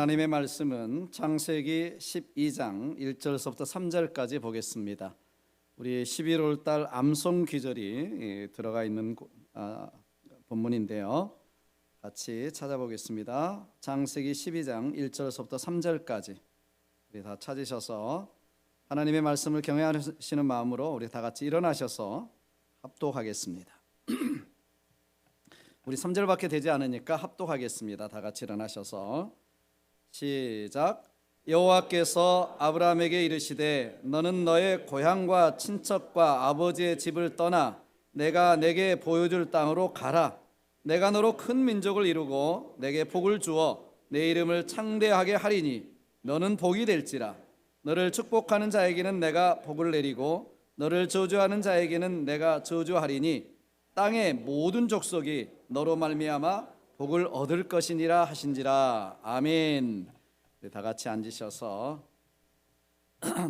하나님의 말씀은 창세기 12장 1절서부터 3절까지 보겠습니다. 우리 11월 달 암송 귀절이 들어가 있는 본문인데요. 같이 찾아보겠습니다. 창세기 12장 1절서부터 3절까지 우리 다 찾으셔서 하나님의 말씀을 경외하시는 마음으로 우리 다 같이 일어나셔서 합독하겠습니다. 우리 3절밖에 되지 않으니까 합독하겠습니다. 다 같이 일어나셔서 시작. 여호와께서 아브라함에게 이르시되 너는 너의 고향과 친척과 아버지의 집을 떠나 내가 내게 보여줄 땅으로 가라. 내가 너로 큰 민족을 이루고 내게 복을 주어 내 이름을 창대하게 하리니 너는 복이 될지라. 너를 축복하는 자에게는 내가 복을 내리고 너를 저주하는 자에게는 내가 저주하리니 땅의 모든 족속이 너로 말미암아 복을 얻을 것이니라 하신지라. 아멘. 다 같이 앉으셔서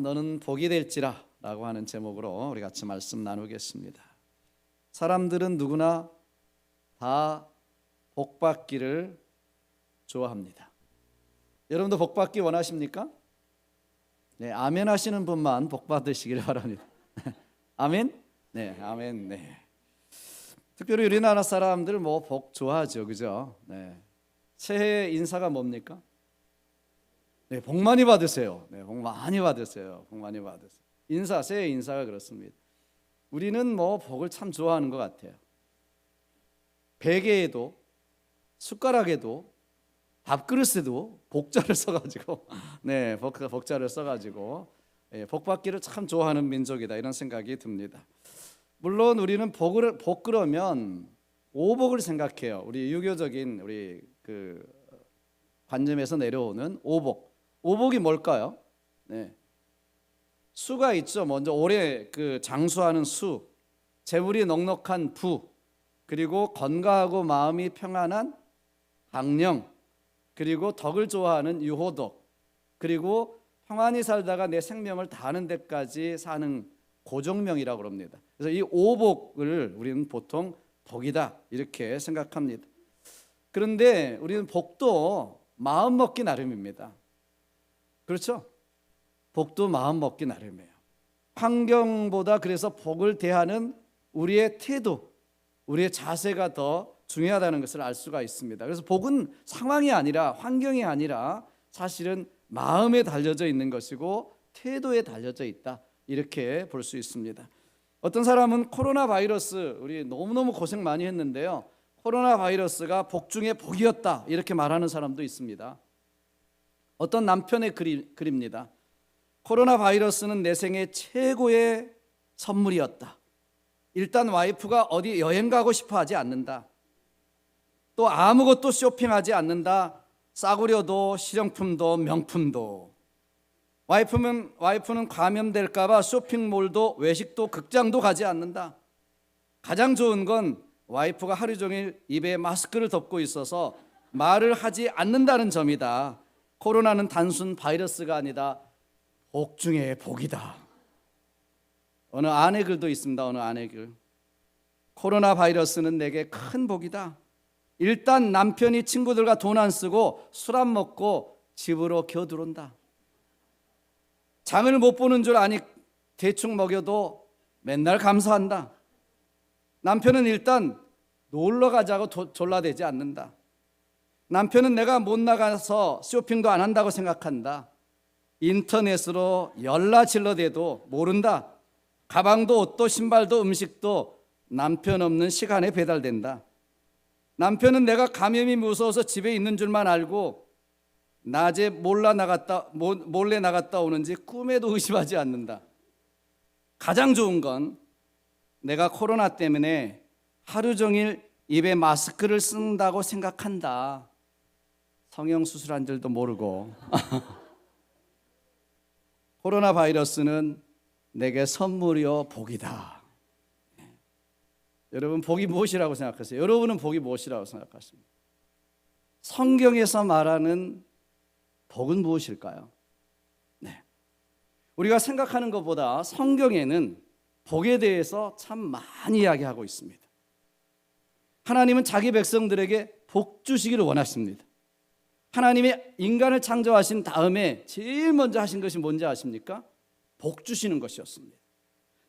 너는 복이 될지라 라고 하는 제목으로 우리 같이 말씀 나누겠습니다. 사람들은 누구나 다 복받기를 좋아합니다. 여러분도 복받기 원하십니까? 네, 아멘 하시는 분만 복받으시길 바랍니다. 아멘? 네, 아멘. 네. 특별히 우리나라 사람들 복 좋아하죠, 그죠? 네. 새해 인사가 뭡니까? 네, 복 많이 받으세요. 네, 복 많이 받으세요. 복 많이 받으세요. 새해 인사가 그렇습니다. 우리는 복을 참 좋아하는 것 같아요. 베개에도 숟가락에도 밥그릇에도 복자를 써가지고, 네, 복자를 써가지고 복 받기를 참 좋아하는 민족이다 이런 생각이 듭니다. 물론 우리는 복 그러면 오복을 생각해요. 우리 유교적인 우리 관점에서 내려오는 오복이 뭘까요? 네. 수가 있죠. 먼저 오래 장수하는 수, 재물이 넉넉한 부, 그리고 건강하고 마음이 평안한 강령, 그리고 덕을 좋아하는 유호덕, 그리고 평안히 살다가 내 생명을 다하는 데까지 사는 고정명이라고 그럽니다. 그래서 이 오복을 우리는 보통 복이다 이렇게 생각합니다. 그런데 우리는 복도 마음 먹기 나름입니다. 그렇죠? 복도 마음 먹기 나름이에요. 환경보다 그래서 복을 대하는 우리의 태도, 우리의 자세가 더 중요하다는 것을 알 수가 있습니다. 그래서 복은 상황이 아니라 환경이 아니라 사실은 마음에 달려져 있는 것이고 태도에 달려져 있다 이렇게 볼 수 있습니다. 어떤 사람은 코로나 바이러스 우리 너무너무 고생 많이 했는데요, 코로나 바이러스가 복 중에 복이었다 이렇게 말하는 사람도 있습니다. 어떤 남편의 글입니다. 코로나 바이러스는 내 생애 최고의 선물이었다. 일단 와이프가 어디 여행 가고 싶어 하지 않는다. 또 아무것도 쇼핑하지 않는다. 싸구려도 실용품도 명품도. 와이프는 감염될까 봐 쇼핑몰도 외식도 극장도 가지 않는다. 가장 좋은 건 와이프가 하루 종일 입에 마스크를 덮고 있어서 말을 하지 않는다는 점이다. 코로나는 단순 바이러스가 아니다. 복 중에 복이다. 어느 아내 글도 있습니다. 어느 아내 글. 코로나 바이러스는 내게 큰 복이다. 일단 남편이 친구들과 돈 안 쓰고 술 안 먹고 집으로 겨들어온다. 장을 못 보는 줄 아니 대충 먹여도 맨날 감사한다. 남편은 일단 놀러 가자고 졸라대지 않는다. 남편은 내가 못 나가서 쇼핑도 안 한다고 생각한다. 인터넷으로 열라질러대도 모른다. 가방도 옷도 신발도 음식도 남편 없는 시간에 배달된다. 남편은 내가 감염이 무서워서 집에 있는 줄만 알고 낮에 몰래 나갔다 오는지 꿈에도 의심하지 않는다. 가장 좋은 건 내가 코로나 때문에 하루 종일 입에 마스크를 쓴다고 생각한다. 성형수술한 줄도 모르고. 코로나 바이러스는 내게 선물이요 복이다. 여러분 복이 무엇이라고 생각하세요? 여러분은 복이 무엇이라고 생각하십니까? 성경에서 말하는 복은 무엇일까요? 네. 우리가 생각하는 것보다 성경에는 복에 대해서 참 많이 이야기하고 있습니다. 하나님은 자기 백성들에게 복 주시기를 원하십니다. 하나님이 인간을 창조하신 다음에 제일 먼저 하신 것이 뭔지 아십니까? 복 주시는 것이었습니다.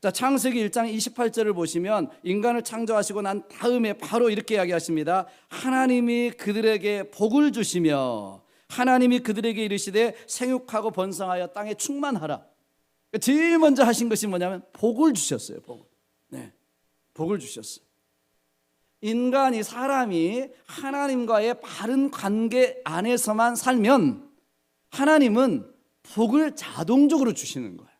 자, 창세기 1장 28절을 보시면 인간을 창조하시고 난 다음에 바로 이렇게 이야기하십니다. 하나님이 그들에게 복을 주시며 하나님이 그들에게 이르시되 생육하고 번성하여 땅에 충만하라. 제일 먼저 하신 것이 뭐냐면 복을 주셨어요. 복을. 네, 복을 주셨어요. 인간이, 사람이 하나님과의 바른 관계 안에서만 살면 하나님은 복을 자동적으로 주시는 거예요.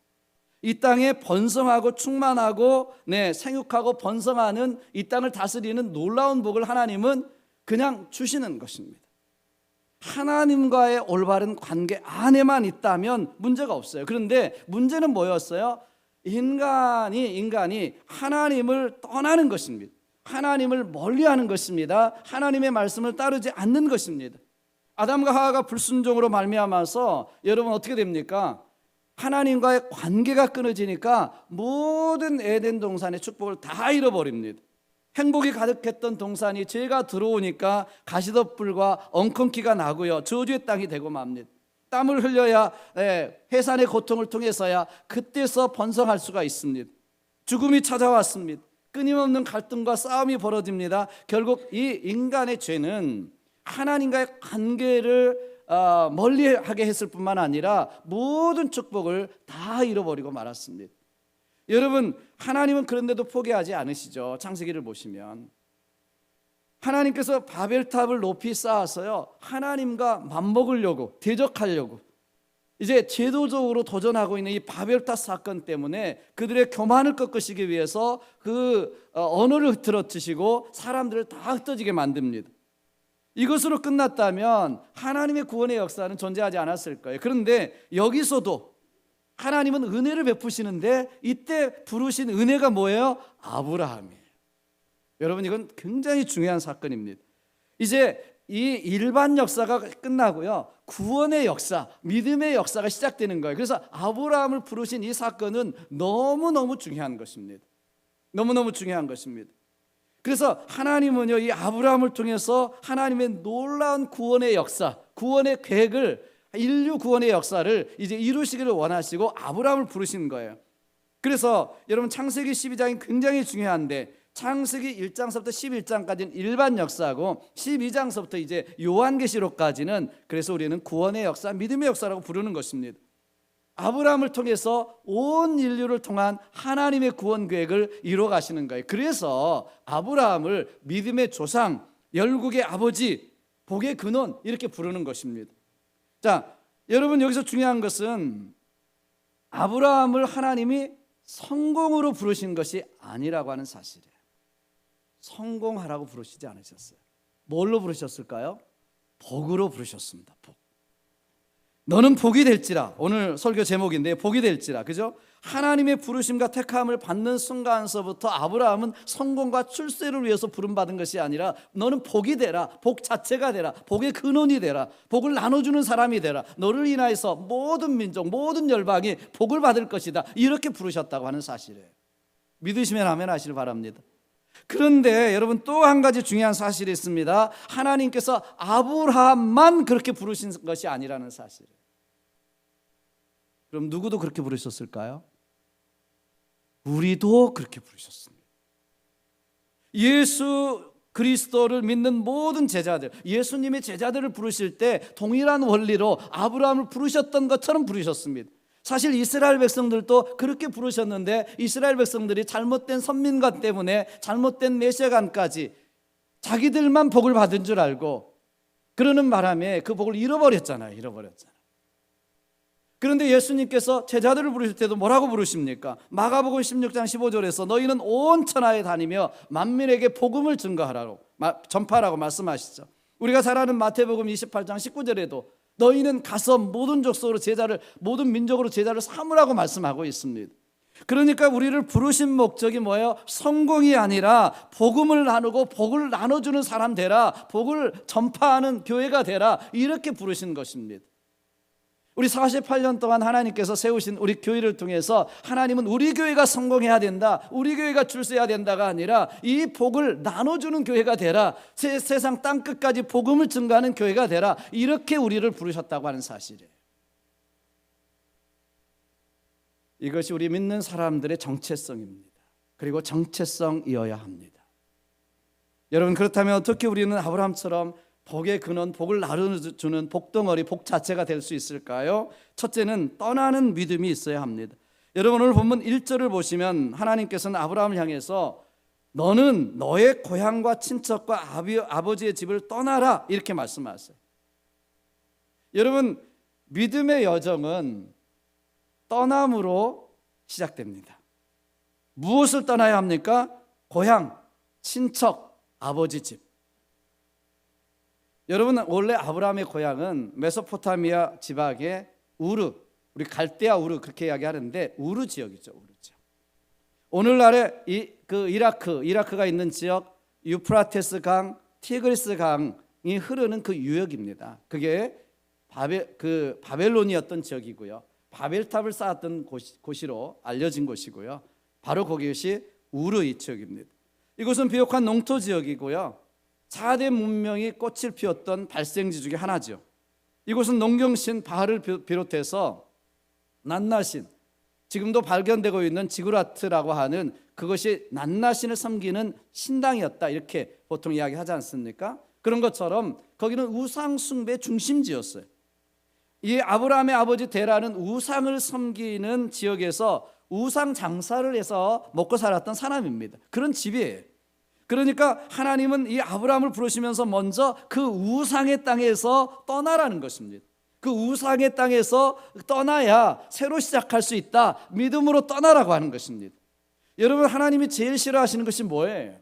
이 땅에 번성하고 충만하고 생육하고 번성하는 이 땅을 다스리는 놀라운 복을 하나님은 그냥 주시는 것입니다. 하나님과의 올바른 관계 안에만 있다면 문제가 없어요. 그런데 문제는 뭐였어요? 인간이 하나님을 떠나는 것입니다. 하나님을 멀리하는 것입니다. 하나님의 말씀을 따르지 않는 것입니다. 아담과 하와가 불순종으로 말미암아서 여러분 어떻게 됩니까? 하나님과의 관계가 끊어지니까 모든 에덴 동산의 축복을 다 잃어버립니다. 행복이 가득했던 동산이 죄가 들어오니까 가시덤불과 엉겅퀴가 나고요, 저주의 땅이 되고 맙니다. 땀을 흘려야 해산의 고통을 통해서야 그때서 번성할 수가 있습니다. 죽음이 찾아왔습니다. 끊임없는 갈등과 싸움이 벌어집니다. 결국 이 인간의 죄는 하나님과의 관계를 멀리하게 했을 뿐만 아니라 모든 축복을 다 잃어버리고 말았습니다. 여러분, 하나님은 그런데도 포기하지 않으시죠. 창세기를 보시면 하나님께서 바벨탑을 높이 쌓아서요, 하나님과 맞먹으려고, 대적하려고 이제 제도적으로 도전하고 있는 이 바벨탑 사건 때문에 그들의 교만을 꺾으시기 위해서 그 언어를 흐트러뜨시고 사람들을 다 흩어지게 만듭니다. 이것으로 끝났다면 하나님의 구원의 역사는 존재하지 않았을 거예요. 그런데 여기서도 하나님은 은혜를 베푸시는데 이때 부르신 은혜가 뭐예요? 아브라함이에요. 여러분, 이건 굉장히 중요한 사건입니다. 이제 이 일반 역사가 끝나고요, 구원의 역사, 믿음의 역사가 시작되는 거예요. 그래서 아브라함을 부르신 이 사건은 너무너무 중요한 것입니다. 너무너무 중요한 것입니다. 그래서 하나님은요, 이 아브라함을 통해서 하나님의 놀라운 구원의 역사, 구원의 계획을, 인류 구원의 역사를 이제 이루시기를 원하시고 아브라함을 부르신 거예요. 그래서 여러분, 창세기 12장이 굉장히 중요한데 창세기 1장서부터 11장까지는 일반 역사고 12장서부터 이제 요한계시록까지는 그래서 우리는 구원의 역사, 믿음의 역사라고 부르는 것입니다. 아브라함을 통해서 온 인류를 통한 하나님의 구원 계획을 이루어 가시는 거예요. 그래서 아브라함을 믿음의 조상, 열국의 아버지, 복의 근원 이렇게 부르는 것입니다. 자, 여러분, 여기서 중요한 것은 아브라함을 하나님이 성공으로 부르신 것이 아니라고 하는 사실이에요. 성공하라고 부르시지 않으셨어요. 뭘로 부르셨을까요? 복으로 부르셨습니다. 복. 너는 복이 될지라. 오늘 설교 제목인데 복이 될지라. 그죠? 하나님의 부르심과 택함을 받는 순간서부터 아브라함은 성공과 출세를 위해서 부름받은 것이 아니라 너는 복이 되라. 복 자체가 되라. 복의 근원이 되라. 복을 나눠주는 사람이 되라. 너를 인하여서 모든 민족, 모든 열방이 복을 받을 것이다. 이렇게 부르셨다고 하는 사실이에요. 믿으시면 아멘 하시길 바랍니다. 그런데 여러분, 또 한 가지 중요한 사실이 있습니다. 하나님께서 아브라함만 그렇게 부르신 것이 아니라는 사실이에요. 그럼 누구도 그렇게 부르셨을까요? 우리도 그렇게 부르셨습니다. 예수 그리스도를 믿는 모든 제자들, 예수님의 제자들을 부르실 때 동일한 원리로 아브라함을 부르셨던 것처럼 부르셨습니다. 사실 이스라엘 백성들도 그렇게 부르셨는데 이스라엘 백성들이 잘못된 선민관 때문에 잘못된 메시아관까지 자기들만 복을 받은 줄 알고 그러는 바람에 그 복을 잃어버렸잖아요. 그런데 예수님께서 제자들을 부르실 때도 뭐라고 부르십니까? 마가복음 16장 15절에서 너희는 온 천하에 다니며 만민에게 복음을 전파하라고 말씀하시죠. 우리가 잘 아는 마태복음 28장 19절에도 너희는 가서 모든 족속으로 제자를, 모든 민족으로 제자를 삼으라고 말씀하고 있습니다. 그러니까 우리를 부르신 목적이 뭐예요? 성공이 아니라 복음을 나누고 복을 나눠주는 사람 되라, 복을 전파하는 교회가 되라, 이렇게 부르신 것입니다. 우리 48년 동안 하나님께서 세우신 우리 교회를 통해서 하나님은 우리 교회가 성공해야 된다, 우리 교회가 줄서야 된다가 아니라 이 복을 나눠주는 교회가 되라, 세상 땅끝까지 복음을 증가하는 교회가 되라, 이렇게 우리를 부르셨다고 하는 사실이에요. 이것이 우리 믿는 사람들의 정체성입니다. 그리고 정체성이어야 합니다. 여러분, 그렇다면 어떻게 우리는 아브라함처럼 복의 근원, 복을 나눠주는 복덩어리, 복 자체가 될 수 있을까요? 첫째는 떠나는 믿음이 있어야 합니다. 여러분, 오늘 본문 1절을 보시면 하나님께서는 아브라함을 향해서 너는 너의 고향과 친척과 아버지의 집을 떠나라, 이렇게 말씀하세요. 여러분, 믿음의 여정은 떠남으로 시작됩니다. 무엇을 떠나야 합니까? 고향, 친척, 아버지 집. 여러분, 원래 아브라함의 고향은 메소포타미아 지방의 우르, 우리 갈대아 우르 그렇게 이야기하는데 우르 지역이죠. 우르 지역. 오늘날의 이라크가 있는 지역, 유프라테스 강, 티그리스 강이 흐르는 그 유역입니다. 그게 바벨론이었던 지역이고요. 바벨탑을 쌓았던 곳으로 알려진 곳이고요. 바로 그것이 우르 이 지역입니다. 이곳은 비옥한 농토 지역이고요. 4대 문명이 꽃을 피웠던 발생지 중에 하나죠. 이곳은 농경신 바알을 비롯해서 낫나신, 지금도 발견되고 있는 지구라트라고 하는 그것이 낫나신을 섬기는 신당이었다, 이렇게 보통 이야기하지 않습니까? 그런 것처럼 거기는 우상 숭배 중심지였어요. 이 아브라함의 아버지 데라는 우상을 섬기는 지역에서 우상 장사를 해서 먹고 살았던 사람입니다. 그런 집이에요. 그러니까 하나님은 이 아브라함을 부르시면서 먼저 그 우상의 땅에서 떠나라는 것입니다. 그 우상의 땅에서 떠나야 새로 시작할 수 있다, 믿음으로 떠나라고 하는 것입니다. 여러분, 하나님이 제일 싫어하시는 것이 뭐예요?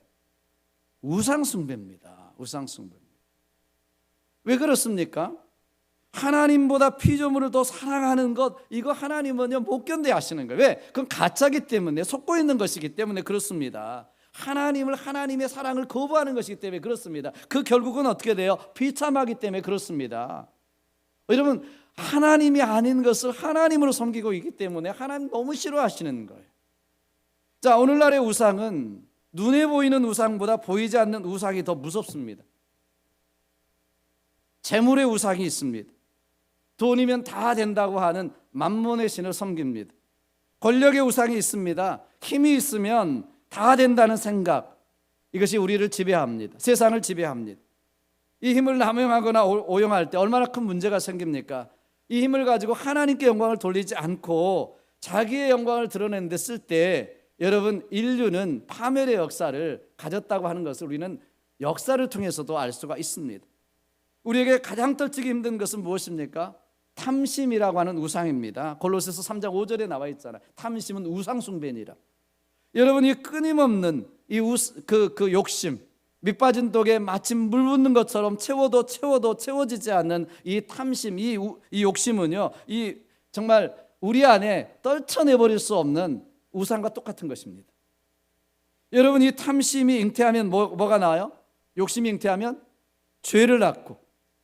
우상 숭배입니다. 우상 숭배입니다. 왜 그렇습니까? 하나님보다 피조물을 더 사랑하는 것, 이거 하나님은요 못 견뎌 하시는 거예요. 왜? 그건 가짜기 때문에, 속고 있는 것이기 때문에 그렇습니다. 하나님의 사랑을 거부하는 것이기 때문에 그렇습니다. 그 결국은 어떻게 돼요? 비참하기 때문에 그렇습니다. 여러분, 하나님이 아닌 것을 하나님으로 섬기고 있기 때문에 하나님 너무 싫어하시는 거예요. 자, 오늘날의 우상은 눈에 보이는 우상보다 보이지 않는 우상이 더 무섭습니다. 재물의 우상이 있습니다. 돈이면 다 된다고 하는 만몬의 신을 섬깁니다. 권력의 우상이 있습니다. 힘이 있으면 다 된다는 생각, 이것이 우리를 지배합니다. 세상을 지배합니다. 이 힘을 남용하거나 오용할 때 얼마나 큰 문제가 생깁니까? 이 힘을 가지고 하나님께 영광을 돌리지 않고 자기의 영광을 드러내는 데 쓸 때, 여러분, 인류는 파멸의 역사를 가졌다고 하는 것을 우리는 역사를 통해서도 알 수가 있습니다. 우리에게 가장 떨치기 힘든 것은 무엇입니까? 탐심이라고 하는 우상입니다. 골로새서 3장 5절에 나와 있잖아요. 탐심은 우상 숭배니라. 여러분, 이 끊임없는 그 욕심, 밑빠진 독에 마침 물 붓는 것처럼 채워도 채워지지 않는 이 탐심, 이 욕심은요, 이 정말 우리 안에 떨쳐내버릴 수 없는 우상과 똑같은 것입니다. 여러분, 이 탐심이 잉태하면 뭐가 나와요? 욕심이 잉태하면 죄를 낳고,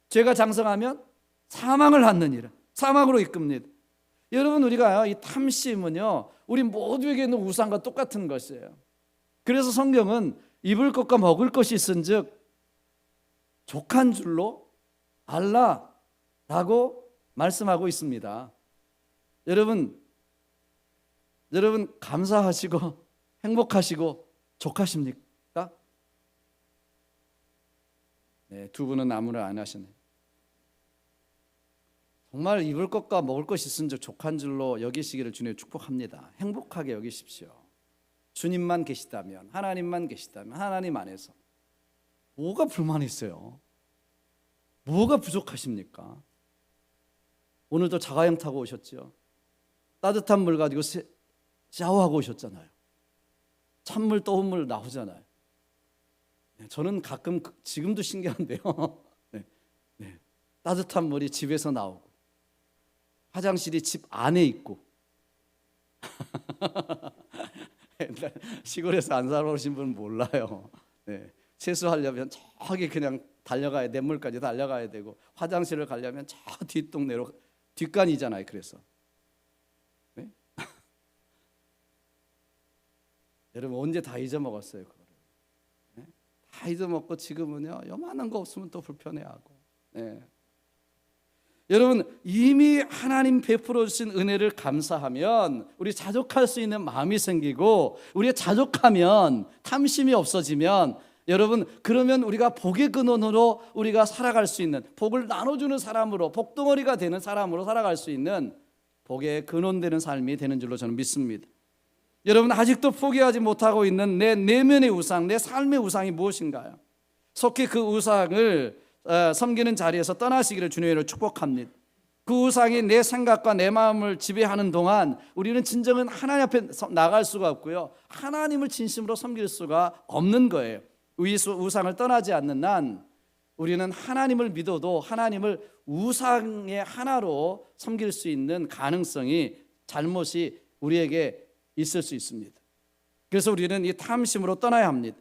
죄가 장성하면 사망을 낳느니라. 사망으로 이끕니다. 여러분, 우리가 이 탐심은요, 우리 모두에게 있는 우상과 똑같은 것이에요. 그래서 성경은 입을 것과 먹을 것이 있은즉 족한 줄로 알라라고 말씀하고 있습니다. 여러분 감사하시고 행복하시고 족하십니까? 네, 두 분은 아무나 안 하시네요. 정말 입을 것과 먹을 것이 있은즉 족한 줄로 여기시기를 주님 축복합니다. 행복하게 여기십시오. 주님만 계시다면, 하나님만 계시다면, 하나님 안에서 뭐가 불만이 있어요? 뭐가 부족하십니까? 오늘도 자가용 타고 오셨죠? 따뜻한 물 가지고 샤워하고 오셨잖아요. 찬물 뜨거운 물 나오잖아요. 저는 가끔 지금도 신기한데요. 네. 따뜻한 물이 집에서 나오고 화장실이 집 안에 있고 시골에서 안 살아오신 분은 몰라요. 네. 세수하려면 저기 그냥 달려가야, 냇물까지 달려가야 되고, 화장실을 가려면 저 뒷간이잖아요. 그래서 네? 여러분 언제 다 잊어먹었어요 그거를? 네? 다 잊어먹고 지금은요 요만한 거 없으면 또 불편해하고. 네. 여러분 이미 하나님 베풀어 주신 은혜를 감사하면 우리 자족할 수 있는 마음이 생기고, 우리가 자족하면 탐심이 없어지면 여러분 그러면 우리가 복의 근원으로 우리가 살아갈 수 있는, 복을 나눠주는 사람으로, 복덩어리가 되는 사람으로 살아갈 수 있는 복의 근원되는 삶이 되는 줄로 저는 믿습니다. 여러분 아직도 포기하지 못하고 있는 내 내면의 우상, 내 삶의 우상이 무엇인가요? 속히 그 우상을 섬기는 자리에서 떠나시기를 주님으로 축복합니다. 그 우상이 내 생각과 내 마음을 지배하는 동안 우리는 진정은 하나님 앞에 나갈 수가 없고요, 하나님을 진심으로 섬길 수가 없는 거예요. 우상을 떠나지 않는 한 우리는 하나님을 믿어도 하나님을 우상의 하나로 섬길 수 있는 가능성이, 잘못이 우리에게 있을 수 있습니다. 그래서 우리는 이 탐심으로 떠나야 합니다.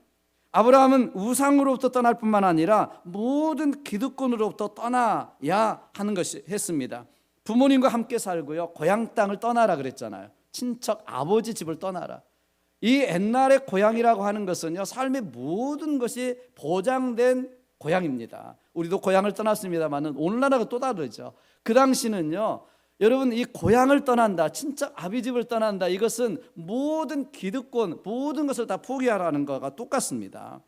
아브라함은 우상으로부터 떠날 뿐만 아니라 모든 기득권으로부터 떠나야 하는 것이 했습니다. 부모님과 함께 살고요, 고향 땅을 떠나라 그랬잖아요. 친척 아버지 집을 떠나라. 이 옛날의 고향이라고 하는 것은요, 삶의 모든 것이 보장된 고향입니다. 우리도 고향을 떠났습니다만 오늘날하고 또 다르죠. 그 당시는요, 여러분 이 고향을 떠난다, 친척 아비 집을 떠난다, 이것은 모든 기득권, 모든 것을 다 포기하라는 것과 똑같습니다.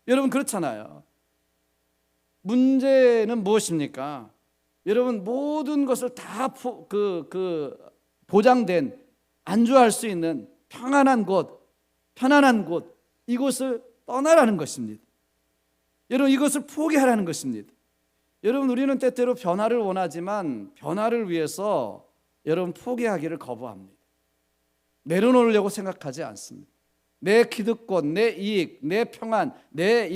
여러분 그렇잖아요. 문제는 무엇입니까? 여러분 모든 것을 다 보장된, 안주할 수 있는 평안한 곳, 편안한 곳, 이곳을 떠나라는 것입니다. 여러분 이것을 포기하라는 것입니다. 여러분 우리는 때때로 변화를 원하지만 변화를 위해서 여러분 포기하기를 거부합니다. 내려놓으려고 생각하지 않습니다. 내 기득권, 내 이익, 내 평안, 내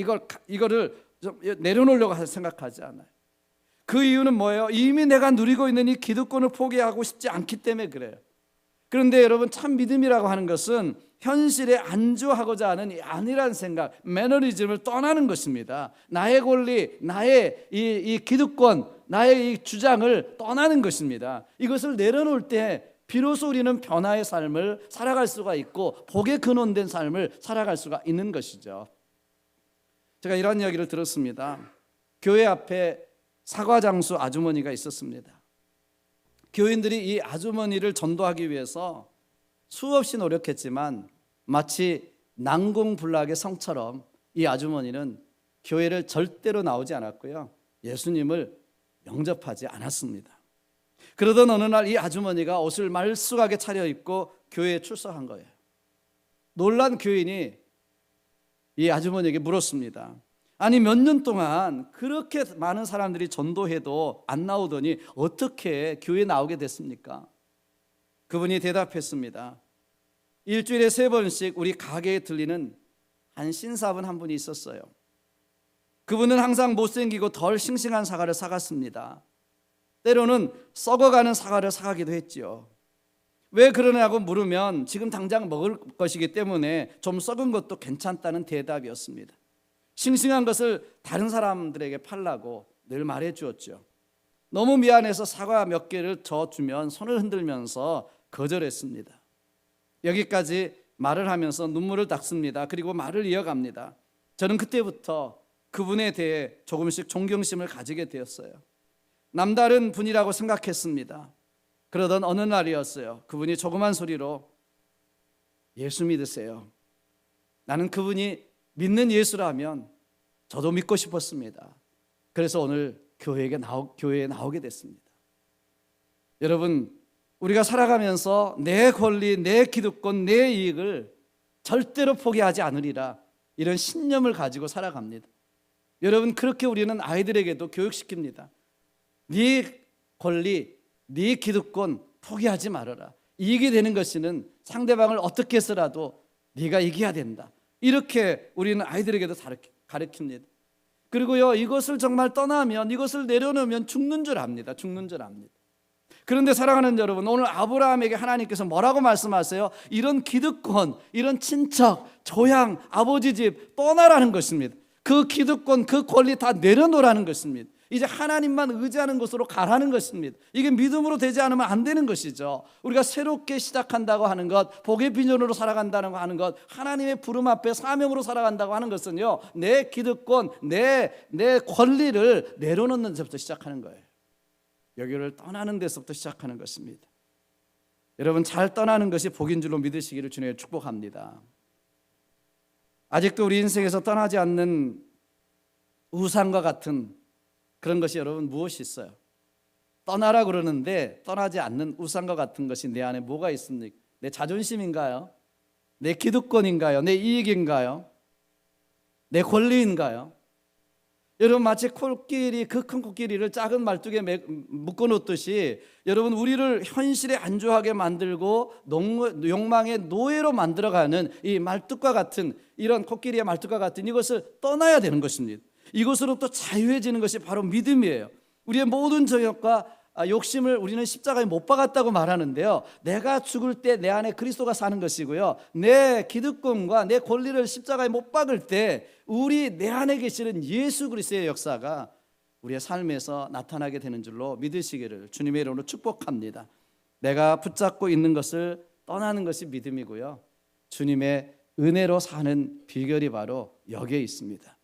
이거를 좀 내려놓으려고 생각하지 않아요. 그 이유는 뭐예요? 이미 내가 누리고 있는 이 기득권을 포기하고 싶지 않기 때문에 그래요. 그런데 여러분 참 믿음이라고 하는 것은 현실에 안주하고자 하는 이 아니란 생각, 매너리즘을 떠나는 것입니다. 나의 권리, 나의 이 기득권, 나의 이 주장을 떠나는 것입니다. 이것을 내려놓을 때 비로소 우리는 변화의 삶을 살아갈 수가 있고 복의 근원된 삶을 살아갈 수가 있는 것이죠. 제가 이런 이야기를 들었습니다. 교회 앞에 사과장수 아주머니가 있었습니다. 교인들이 이 아주머니를 전도하기 위해서 수없이 노력했지만 마치 난공불락의 성처럼 이 아주머니는 교회를 절대로 나오지 않았고요, 예수님을 영접하지 않았습니다. 그러던 어느 날 이 아주머니가 옷을 말쑥하게 차려입고 교회에 출석한 거예요. 놀란 교인이 이 아주머니에게 물었습니다. 아니 몇 년 동안 그렇게 많은 사람들이 전도해도 안 나오더니 어떻게 교회에 나오게 됐습니까? 그분이 대답했습니다. 일주일에 3번씩 우리 가게에 들리는 한 신사분 한 분이 있었어요. 그분은 항상 못생기고 덜 싱싱한 사과를 사갔습니다. 때로는 썩어가는 사과를 사가기도 했지요. 왜 그러냐고 물으면 지금 당장 먹을 것이기 때문에 좀 썩은 것도 괜찮다는 대답이었습니다. 싱싱한 것을 다른 사람들에게 팔라고 늘 말해 주었죠. 너무 미안해서 사과 몇 개를 더 주면 손을 흔들면서 거절했습니다. 여기까지 말을 하면서 눈물을 닦습니다. 그리고 말을 이어갑니다. 저는 그때부터 그분에 대해 조금씩 존경심을 가지게 되었어요. 남다른 분이라고 생각했습니다. 그러던 어느 날이었어요. 그분이 조그만 소리로 예수 믿으세요. 나는 그분이 믿는 예수라면 저도 믿고 싶었습니다. 그래서 오늘 교회에 나오게 됐습니다. 여러분 우리가 살아가면서 내 권리, 내 기득권, 내 이익을 절대로 포기하지 않으리라, 이런 신념을 가지고 살아갑니다. 여러분 그렇게 우리는 아이들에게도 교육시킵니다. 네 권리, 네 기득권 포기하지 말아라. 이익이 되는 것이는 상대방을 어떻게 해서라도 네가 이겨야 된다. 이렇게 우리는 아이들에게도 가르칩니다. 그리고요 이것을 정말 떠나면, 이것을 내려놓으면 죽는 줄 압니다. 죽는 줄 압니다. 그런데 사랑하는 여러분, 오늘 아브라함에게 하나님께서 뭐라고 말씀하세요? 이런 기득권, 이런 친척, 조향, 아버지 집 떠나라는 것입니다. 그 기득권, 그 권리 다 내려놓으라는 것입니다. 이제 하나님만 의지하는 것으로 가라는 것입니다. 이게 믿음으로 되지 않으면 안 되는 것이죠. 우리가 새롭게 시작한다고 하는 것, 복의 비전으로 살아간다는 거 하는 것, 하나님의 부름 앞에 사명으로 살아간다고 하는 것은요, 내 기득권, 내 권리를 내려놓는 데서부터 시작하는 거예요. 여기를 떠나는 데서부터 시작하는 것입니다. 여러분, 잘 떠나는 것이 복인 줄로 믿으시기를 주님의 축복합니다. 아직도 우리 인생에서 떠나지 않는 우상과 같은 그런 것이 여러분 무엇이 있어요? 떠나라 그러는데 떠나지 않는 우상과 같은 것이 내 안에 뭐가 있습니까? 내 자존심인가요? 내 기득권인가요? 내 이익인가요? 내 권리인가요? 여러분, 마치 코끼리, 그 큰 코끼리를 작은 말뚝에 묶어 놓듯이 여러분, 우리를 현실에 안주하게 만들고 욕망의 노예로 만들어가는 이 말뚝과 같은, 이런 코끼리의 말뚝과 같은 이것을 떠나야 되는 것입니다. 이것으로부터 자유해지는 것이 바로 믿음이에요. 우리의 모든 정욕과 욕심을 우리는 십자가에 못 박았다고 말하는데요, 내가 죽을 때 내 안에 그리스도가 사는 것이고요, 내 기득권과 내 권리를 십자가에 못 박을 때 내 안에 계시는 예수 그리스도의 역사가 우리의 삶에서 나타나게 되는 줄로 믿으시기를 주님의 이름으로 축복합니다. 내가 붙잡고 있는 것을 떠나는 것이 믿음이고요, 주님의 은혜로 사는 비결이 바로 여기에 있습니다.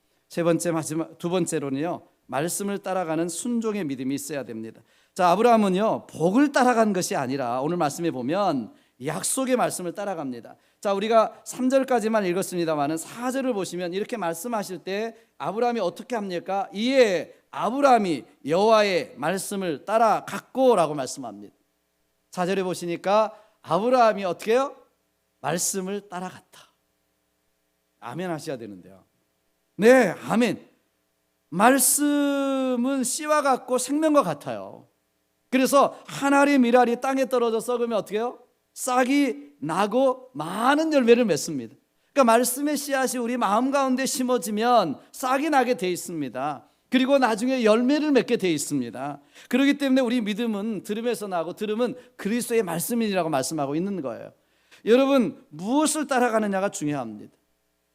두 번째로는요, 말씀을 따라가는 순종의 믿음이 있어야 됩니다. 자, 아브라함은요, 복을 따라간 것이 아니라 오늘 말씀에 보면 약속의 말씀을 따라갑니다. 자, 우리가 3절까지만 읽었습니다만 4절을 보시면 이렇게 말씀하실 때 아브라함이 어떻게 합니까? 이에 아브라함이 여호와의 말씀을 따라갔고 라고 말씀합니다. 4절에 보시니까 아브라함이 어떻게 해요? 말씀을 따라갔다. 아멘 하셔야 되는데요. 네, 아멘. 말씀은 씨와 같고 생명과 같아요. 그래서 한 알의 밀알이 땅에 떨어져 썩으면 어떻게 해요? 싹이 나고 많은 열매를 맺습니다. 그러니까 말씀의 씨앗이 우리 마음 가운데 심어지면 싹이 나게 돼 있습니다. 그리고 나중에 열매를 맺게 돼 있습니다. 그렇기 때문에 우리 믿음은 들음에서 나고 들음은 그리스도의 말씀이라고 말씀하고 있는 거예요. 여러분, 무엇을 따라가느냐가 중요합니다.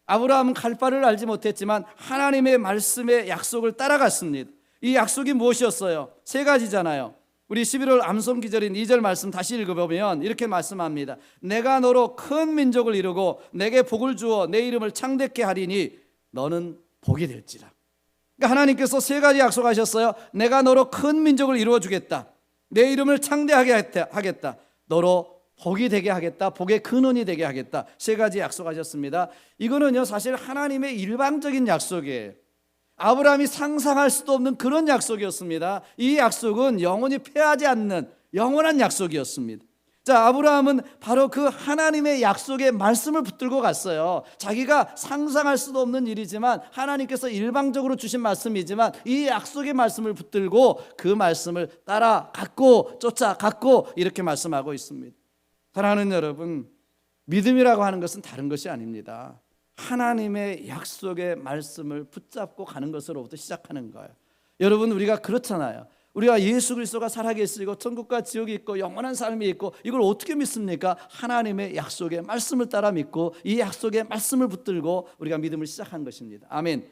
아브라함은 갈 바를 알지 못했지만 하나님의 말씀의 약속을 따라갔습니다. 이 약속이 무엇이었어요? 3가지잖아요. 우리 11월 암송 기절인 2절 말씀 다시 읽어보면 이렇게 말씀합니다. 내가 너로 큰 민족을 이루고 내게 복을 주어 내 이름을 창대케 하리니 너는 복이 될지라. 그러니까 하나님께서 3가지 약속하셨어요. 내가 너로 큰 민족을 이루어 주겠다. 내 이름을 창대하게 하겠다. 너로 복이 되게 하겠다. 복의 근원이 되게 하겠다. 3가지 약속하셨습니다. 이거는요, 사실 하나님의 일방적인 약속이에요. 아브라함이 상상할 수도 없는 그런 약속이었습니다. 이 약속은 영원히 패하지 않는 영원한 약속이었습니다. 자, 아브라함은 바로 그 하나님의 약속의 말씀을 붙들고 갔어요. 자기가 상상할 수도 없는 일이지만 하나님께서 일방적으로 주신 말씀이지만 이 약속의 말씀을 붙들고 그 말씀을 따라갔고 쫓아갔고 이렇게 말씀하고 있습니다. 사랑하는 여러분, 믿음이라고 하는 것은 다른 것이 아닙니다. 하나님의 약속의 말씀을 붙잡고 가는 것으로부터 시작하는 거예요. 여러분, 우리가 그렇잖아요. 우리가 예수 그리스도가 살아계시고 천국과 지옥이 있고 영원한 삶이 있고 이걸 어떻게 믿습니까? 하나님의 약속의 말씀을 따라 믿고 이 약속의 말씀을 붙들고 우리가 믿음을 시작한 것입니다. 아멘.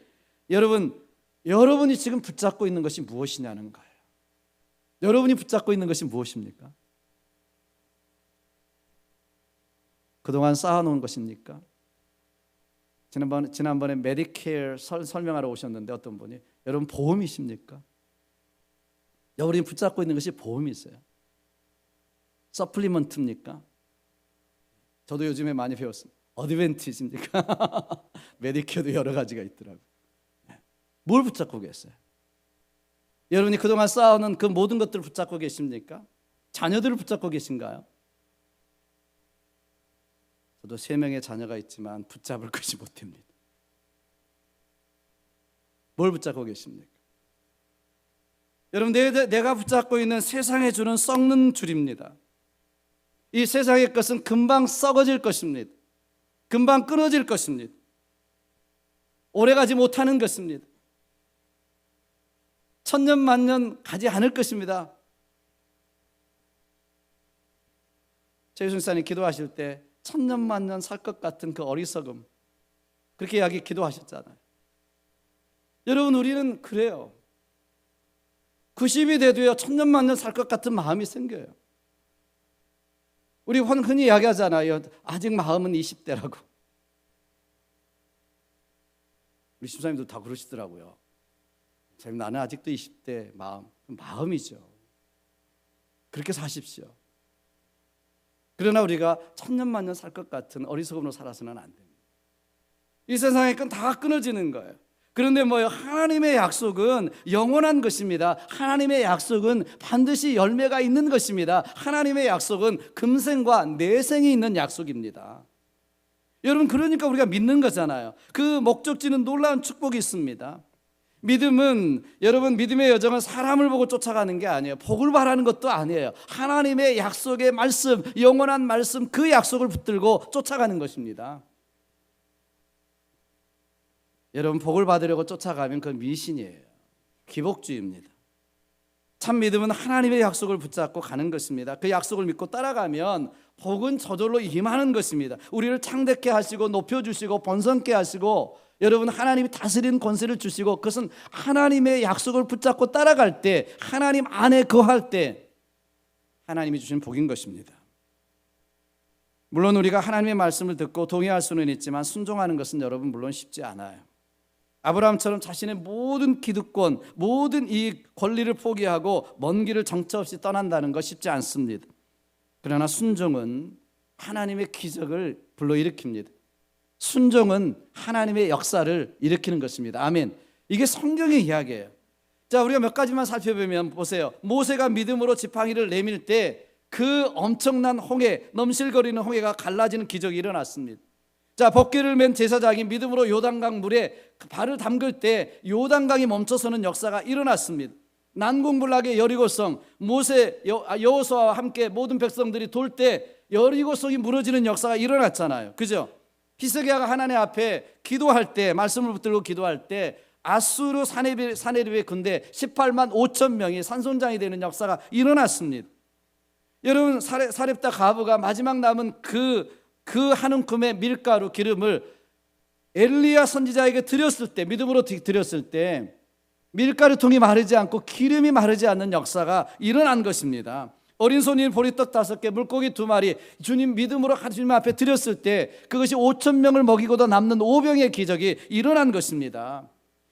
여러분이 지금 붙잡고 있는 것이 무엇이냐는 거예요. 여러분이 붙잡고 있는 것이 무엇입니까? 그동안 쌓아놓은 것입니까? 지난번에 메디케어 설명하러 오셨는데 어떤 분이, 여러분 보험이십니까? 여러분이 붙잡고 있는 것이 보험이 있어요. 서플리먼트입니까? 저도 요즘에 많이 배웠습니다. 어드밴티지입니까? 메디케어도 여러 가지가 있더라고요. 뭘 붙잡고 계세요? 여러분이 그동안 쌓아놓은 그 모든 것들을 붙잡고 계십니까? 자녀들을 붙잡고 계신가요? 저도 3명의 자녀가 있지만 붙잡을 것이 못 됩니다. 뭘 붙잡고 계십니까? 여러분, 내가 붙잡고 있는 세상에 주는 썩는 줄입니다. 이 세상의 것은 금방 썩어질 것입니다. 금방 끊어질 것입니다. 오래가지 못하는 것입니다. 천년 만년 가지 않을 것입니다. 최유순 사님 기도하실 때 천년 만년 살 것 같은 그 어리석음, 그렇게 기도하셨잖아요. 여러분, 우리는 그래요. 90이 돼도요 천년만년 살 것 같은 마음이 생겨요. 우리 흔히 이야기하잖아요. 아직 마음은 20대라고. 우리 집사님도 다 그러시더라고요. 선생님, 나는 아직도 20대 마음이죠. 그렇게 사십시오. 그러나 우리가 천년만년 살 것 같은 어리석음으로 살아서는 안 됩니다. 이 세상의 건 다 끊어지는 거예요. 그런데 뭐요? 하나님의 약속은 영원한 것입니다. 하나님의 약속은 반드시 열매가 있는 것입니다. 하나님의 약속은 금생과 내생이 있는 약속입니다. 여러분, 그러니까 우리가 믿는 거잖아요. 그 목적지는 놀라운 축복이 있습니다. 믿음은, 여러분, 믿음의 여정은 사람을 보고 쫓아가는 게 아니에요. 복을 바라는 것도 아니에요. 하나님의 약속의 말씀, 영원한 말씀, 그 약속을 붙들고 쫓아가는 것입니다. 여러분, 복을 받으려고 쫓아가면 그건 미신이에요. 기복주의입니다. 참 믿음은 하나님의 약속을 붙잡고 가는 것입니다. 그 약속을 믿고 따라가면 복은 저절로 임하는 것입니다. 우리를 창대케 하시고 높여주시고 번성케 하시고, 여러분, 하나님이 다스리는 권세를 주시고, 그것은 하나님의 약속을 붙잡고 따라갈 때, 하나님 안에 거할 때 하나님이 주신 복인 것입니다. 물론 우리가 하나님의 말씀을 듣고 동의할 수는 있지만 순종하는 것은 여러분 물론 쉽지 않아요. 아브라함처럼 자신의 모든 기득권, 모든 이 권리를 포기하고 먼 길을 정처 없이 떠난다는 것 쉽지 않습니다. 그러나 순종은 하나님의 기적을 불러일으킵니다. 순종은 하나님의 역사를 일으키는 것입니다. 아멘. 이게 성경의 이야기예요. 자, 우리가 몇 가지만 살펴보면 보세요. 모세가 믿음으로 지팡이를 내밀 때 그 엄청난 홍해, 넘실거리는 홍해가 갈라지는 기적이 일어났습니다. 자, 법궤를 맨 제사장이 믿음으로 요단강 물에 발을 담글 때 요단강이 멈춰서는 역사가 일어났습니다. 난공불락의 여리고성, 모세 여호수아와 함께 모든 백성들이 돌 때 여리고성이 무너지는 역사가 일어났잖아요. 그죠? 히스기야가 하나님 앞에 기도할 때, 말씀을 붙들고 기도할 때 아수르 사네립의 군대 18만 5천 명이 산손장이 되는 역사가 일어났습니다. 여러분, 사렙다 가브가 마지막 남은 그 한 움큼의 밀가루 기름을 엘리야 선지자에게 드렸을 때, 믿음으로 드렸을 때 밀가루통이 마르지 않고 기름이 마르지 않는 역사가 일어난 것입니다. 어린 손이 보리떡 5개, 물고기 2마리 주님 믿음으로 주님 앞에 드렸을 때 그것이 5천 명을 먹이고도 남는 오병의 기적이 일어난 것입니다.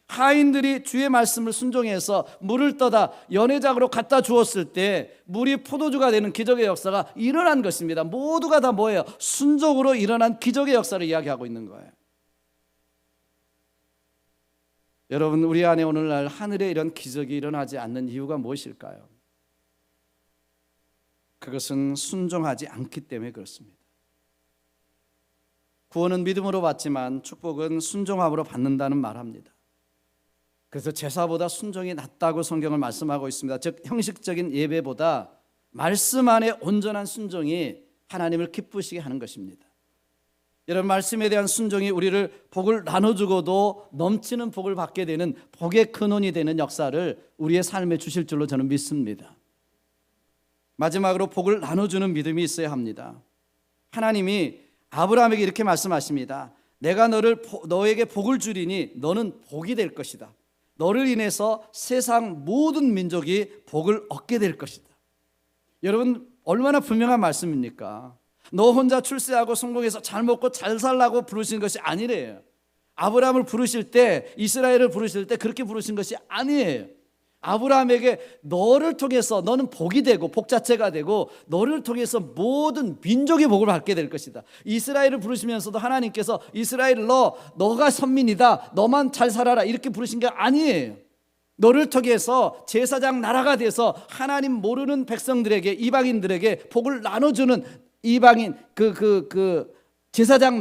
하인들이 주의 말씀을 순종해서 물을 떠다 연회장으로 갖다 주었을 때 물이 포도주가 되는 기적의 역사가 일어난 것입니다. 모두가 다 뭐예요? 순종으로 일어난 기적의 역사를 이야기하고 있는 거예요. 여러분, 우리 안에 오늘날 하늘에 이런 기적이 일어나지 않는 이유가 무엇일까요? 그것은 순종하지 않기 때문에 그렇습니다. 구원은 믿음으로 받지만 축복은 순종함으로 받는다는 말합니다. 그래서 제사보다 순종이 낫다고 성경을 말씀하고 있습니다. 즉, 형식적인 예배보다 말씀 안에 온전한 순종이 하나님을 기쁘시게 하는 것입니다. 여러분, 말씀에 대한 순종이 우리를 복을 나눠주고도 넘치는 복을 받게 되는 복의 근원이 되는 역사를 우리의 삶에 주실 줄로 저는 믿습니다. 마지막으로 복을 나눠주는 믿음이 있어야 합니다. 하나님이 아브라함에게 이렇게 말씀하십니다. 내가 너에게 복을 주리니 너는 복이 될 것이다. 너를 인해서 세상 모든 민족이 복을 얻게 될 것이다. 여러분, 얼마나 분명한 말씀입니까? 너 혼자 출세하고 성공해서 잘 먹고 잘 살라고 부르신 것이 아니래요. 아브라함을 부르실 때, 이스라엘을 부르실 때 그렇게 부르신 것이 아니에요. 아브라함에게 너를 통해서 너는 복이 되고 복 자체가 되고 너를 통해서 모든 민족이 복을 받게 될 것이다. 이스라엘을 부르시면서도 하나님께서 이스라엘 너가 선민이다, 너만 잘 살아라 이렇게 부르신 게 아니에요. 너를 통해서 제사장 나라가 돼서 하나님 모르는 백성들에게, 이방인들에게 복을 나눠주는 이방인 제사장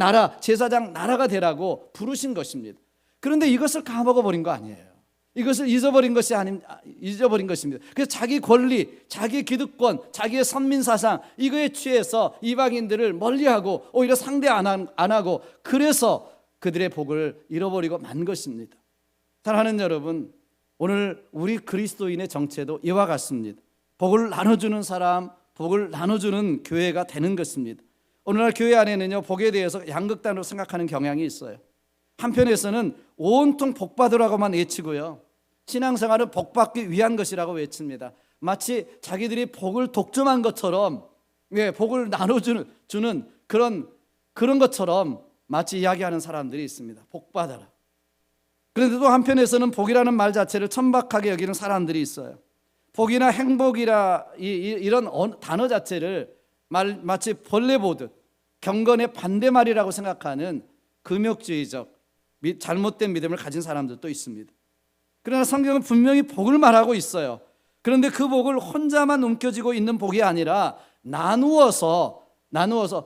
나라가 되라고 부르신 것입니다. 그런데 이것을 까먹어버린 거 아니에요. 이것을 잊어버린 것입니다. 그래서 자기 권리, 자기 기득권, 자기의 선민사상 이거에 취해서 이방인들을 멀리하고 오히려 상대 안 하고 그래서 그들의 복을 잃어버리고 만 것입니다. 사랑하는 여러분, 오늘 우리 그리스도인의 정체도 이와 같습니다. 복을 나눠주는 사람, 복을 나눠주는 교회가 되는 것입니다. 오늘날 교회 안에는요, 복에 대해서 양극단으로 생각하는 경향이 있어요. 한편에서는 온통 복 받으라고만 외치고요, 신앙생활은 복받기 위한 것이라고 외칩니다. 마치 자기들이 복을 독점한 것처럼, 복을 나눠주는 그런 것처럼 마치 이야기하는 사람들이 있습니다. 복 받아라. 그런데 또 한편에서는 복이라는 말 자체를 천박하게 여기는 사람들이 있어요. 복이나 행복이라 이런 단어 자체를 마치 벌레 보듯 경건의 반대말이라고 생각하는 금욕주의적 잘못된 믿음을 가진 사람들도 있습니다. 그러나 성경은 분명히 복을 말하고 있어요. 그런데 그 복을 혼자만 움켜쥐고 있는 복이 아니라 나누어서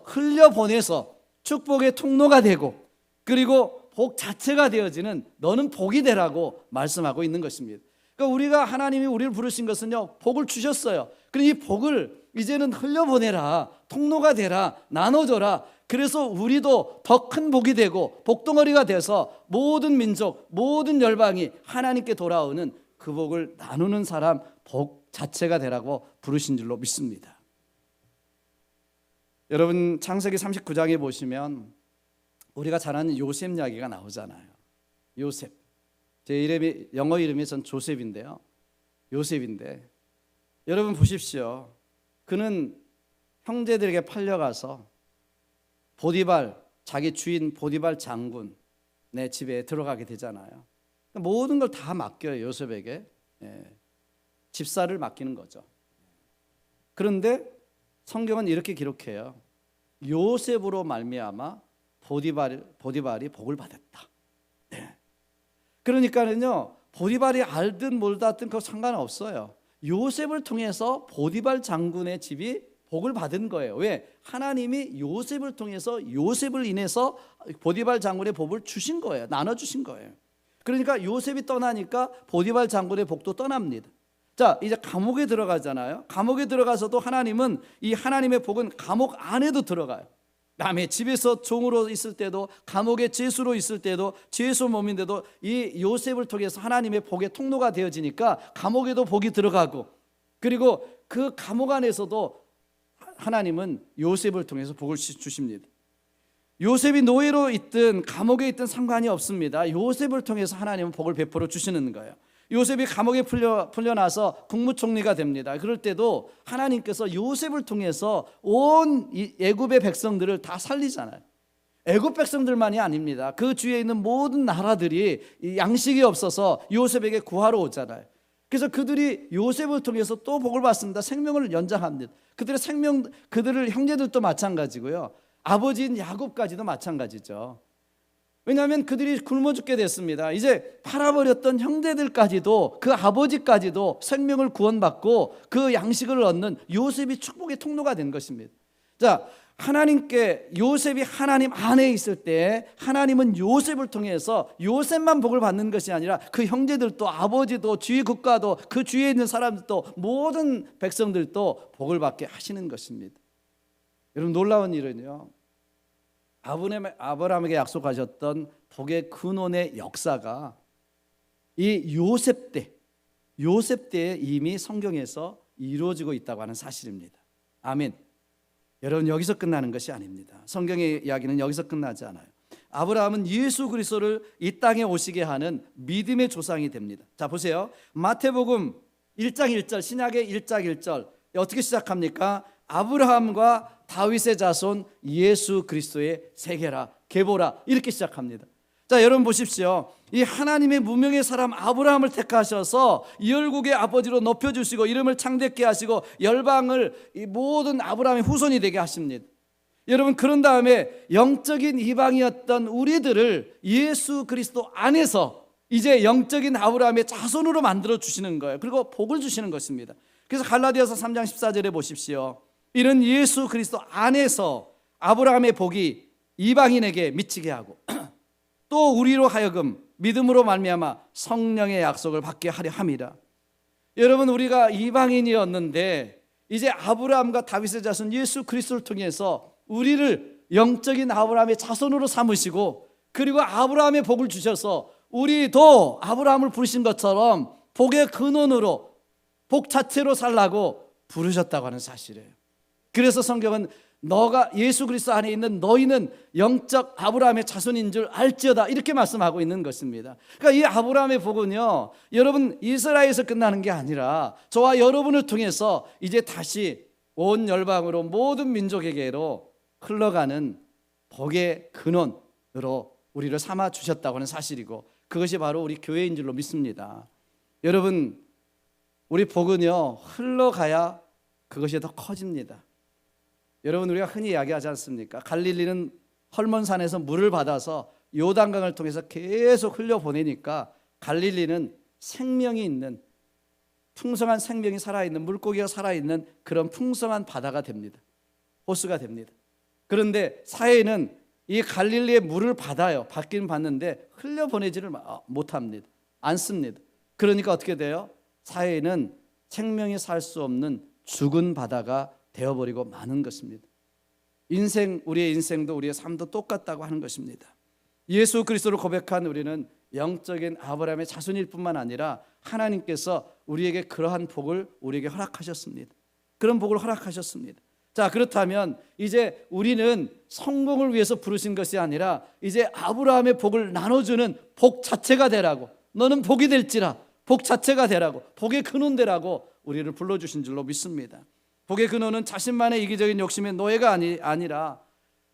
흘려보내서 축복의 통로가 되고, 그리고 복 자체가 되어지는 너는 복이 되라고 말씀하고 있는 것입니다. 그러니까 하나님이 우리를 부르신 것은요, 복을 주셨어요. 그리고 이 복을 이제는 흘려보내라, 통로가 되라, 나눠줘라. 그래서 우리도 더 큰 복이 되고 복덩어리가 돼서 모든 민족, 모든 열방이 하나님께 돌아오는 그 복을 나누는 사람, 복 자체가 되라고 부르신 줄로 믿습니다. 여러분, 창세기 39장에 보시면 우리가 잘 아는 요셉 이야기가 나오잖아요. 요셉, 제 이름이 영어 이름이 전 조셉인데요, 요셉인데, 여러분 보십시오. 그는 형제들에게 팔려가서 자기 주인 보디발 장군의 집에 들어가게 되잖아요. 모든 걸 다 맡겨요, 요셉에게. 집사를 맡기는 거죠. 그런데 성경은 이렇게 기록해요. 요셉으로 말미암아 보디발이 복을 받았다. 그러니까는요, 보디발이 알든 몰랐든 그거 상관없어요. 요셉을 통해서 보디발 장군의 집이 복을 받은 거예요. 왜? 하나님이 요셉을 통해서, 요셉을 인해서 보디발 장군의 복을 주신 거예요. 나눠주신 거예요. 그러니까 요셉이 떠나니까 보디발 장군의 복도 떠납니다. 자, 이제 감옥에 들어가잖아요. 감옥에 들어가서도 하나님은, 이 하나님의 복은 감옥 안에도 들어가요. 남의 집에서 종으로 있을 때도, 감옥의 죄수로 있을 때도, 죄수 몸인데도 이 요셉을 통해서 하나님의 복의 통로가 되어지니까 감옥에도 복이 들어가고, 그리고 그 감옥 안에서도 하나님은 요셉을 통해서 복을 주십니다. 요셉이 노예로 있든 감옥에 있든 상관이 없습니다. 요셉을 통해서 하나님은 복을 베풀어 주시는 거예요. 요셉이 감옥에 풀려나서 국무총리가 됩니다. 그럴 때도 하나님께서 요셉을 통해서 온 애굽의 백성들을 다 살리잖아요. 애굽 백성들만이 아닙니다. 그 주위에 있는 모든 나라들이 양식이 없어서 요셉에게 구하러 오잖아요. 그래서 그들이 요셉을 통해서 또 복을 받습니다. 생명을 연장합니다. 그들을 형제들도 마찬가지고요, 아버지인 야곱까지도 마찬가지죠. 왜냐하면 그들이 굶어 죽게 됐습니다. 이제 팔아버렸던 형제들까지도, 그 아버지까지도 생명을 구원받고 그 양식을 얻는 요셉이 축복의 통로가 된 것입니다. 자, 요셉이 하나님 안에 있을 때 하나님은 요셉을 통해서 요셉만 복을 받는 것이 아니라 그 형제들도, 아버지도, 주위 국가도, 그 주위에 있는 사람들도, 모든 백성들도 복을 받게 하시는 것입니다. 여러분, 놀라운 일은요, 아브라함에게 약속하셨던 복의 근원의 역사가 이 요셉 때에 이미 성경에서 이루어지고 있다고 하는 사실입니다. 아멘. 여러분, 여기서 끝나는 것이 아닙니다. 성경의 이야기는 여기서 끝나지 않아요. 아브라함은 예수 그리스도를 이 땅에 오시게 하는 믿음의 조상이 됩니다. 자, 보세요. 마태복음 1장 1절, 신약의 1장 1절 어떻게 시작합니까? 아브라함과 다윗의 자손 예수 그리스도의 세계라, 계보라, 이렇게 시작합니다. 자, 여러분 보십시오. 이 하나님의 무명의 사람 아브라함을 택하셔서 열국의 아버지로 높여주시고 이름을 창대케 하시고 열방을 이 모든 아브라함의 후손이 되게 하십니다. 여러분, 그런 다음에 영적인 이방이었던 우리들을 예수 그리스도 안에서 이제 영적인 아브라함의 자손으로 만들어 주시는 거예요. 그리고 복을 주시는 것입니다. 그래서 갈라디아서 3장 14절에 보십시오. 이는 예수 그리스도 안에서 아브라함의 복이 이방인에게 미치게 하고 또 우리로 하여금 믿음으로 말미암아 성령의 약속을 받게 하려 함이라. 여러분, 우리가 이방인이었는데 이제 아브라함과 다윗의 자손 예수 그리스도를 통해서 우리를 영적인 아브라함의 자손으로 삼으시고, 그리고 아브라함의 복을 주셔서 우리도 아브라함을 부르신 것처럼 복의 근원으로 복 자체로 살라고 부르셨다고 하는 사실이에요. 그래서 성경은 너가 예수 그리스도 안에 있는 너희는 영적 아브라함의 자손인 줄 알지어다, 이렇게 말씀하고 있는 것입니다. 그러니까 이 아브라함의 복은요, 여러분 이스라엘에서 끝나는 게 아니라 저와 여러분을 통해서 이제 다시 온 열방으로 모든 민족에게로 흘러가는 복의 근원으로 우리를 삼아 주셨다고 하는 사실이고, 그것이 바로 우리 교회인 줄로 믿습니다. 여러분, 우리 복은요 흘러가야 그것이 더 커집니다. 여러분, 우리가 흔히 이야기하지 않습니까? 갈릴리는 헐몬산에서 물을 받아서 요단강을 통해서 계속 흘려보내니까 갈릴리는 생명이 있는, 풍성한 생명이 살아있는, 물고기가 살아있는 그런 풍성한 바다가 됩니다. 호수가 됩니다. 그런데 사해는 이 갈릴리의 물을 받아요. 받긴 받는데 흘려보내지를 못합니다. 않습니다. 그러니까 어떻게 돼요? 사해는 생명이 살 수 없는 죽은 바다가 되어버리고 마는 것입니다. 우리의 인생도 우리의 삶도 똑같다고 하는 것입니다. 예수 그리스도를 고백한 우리는 영적인 아브라함의 자손일 뿐만 아니라 하나님께서 우리에게 그러한 복을 우리에게 허락하셨습니다. 그런 복을 허락하셨습니다. 자, 그렇다면 이제 우리는 성공을 위해서 부르신 것이 아니라 이제 아브라함의 복을 나눠주는 복 자체가 되라고, 너는 복이 될지라, 복 자체가 되라고, 복의 근원 되라고 우리를 불러주신 줄로 믿습니다. 복의 근원은 자신만의 이기적인 욕심의 노예가 아니라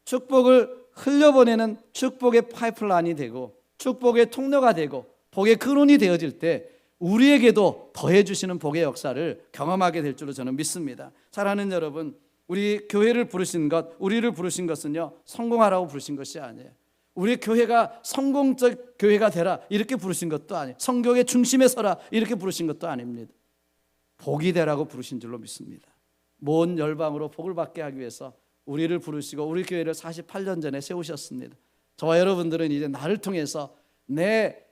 축복을 흘려보내는 축복의 파이프라인이 되고 축복의 통로가 되고 복의 근원이 되어질 때 우리에게도 더해주시는 복의 역사를 경험하게 될 줄로 저는 믿습니다. 사랑하는 여러분, 우리 교회를 부르신 것, 우리를 부르신 것은요 성공하라고 부르신 것이 아니에요. 우리 교회가 성공적 교회가 되라 이렇게 부르신 것도 아니에요. 성경의 중심에 서라 이렇게 부르신 것도 아닙니다. 복이 되라고 부르신 줄로 믿습니다. 모든 열방으로 복을 받게 하기 위해서 우리를 부르시고 우리 교회를 48년 전에 세우셨습니다. 저와 여러분들은 이제 나를 통해서 내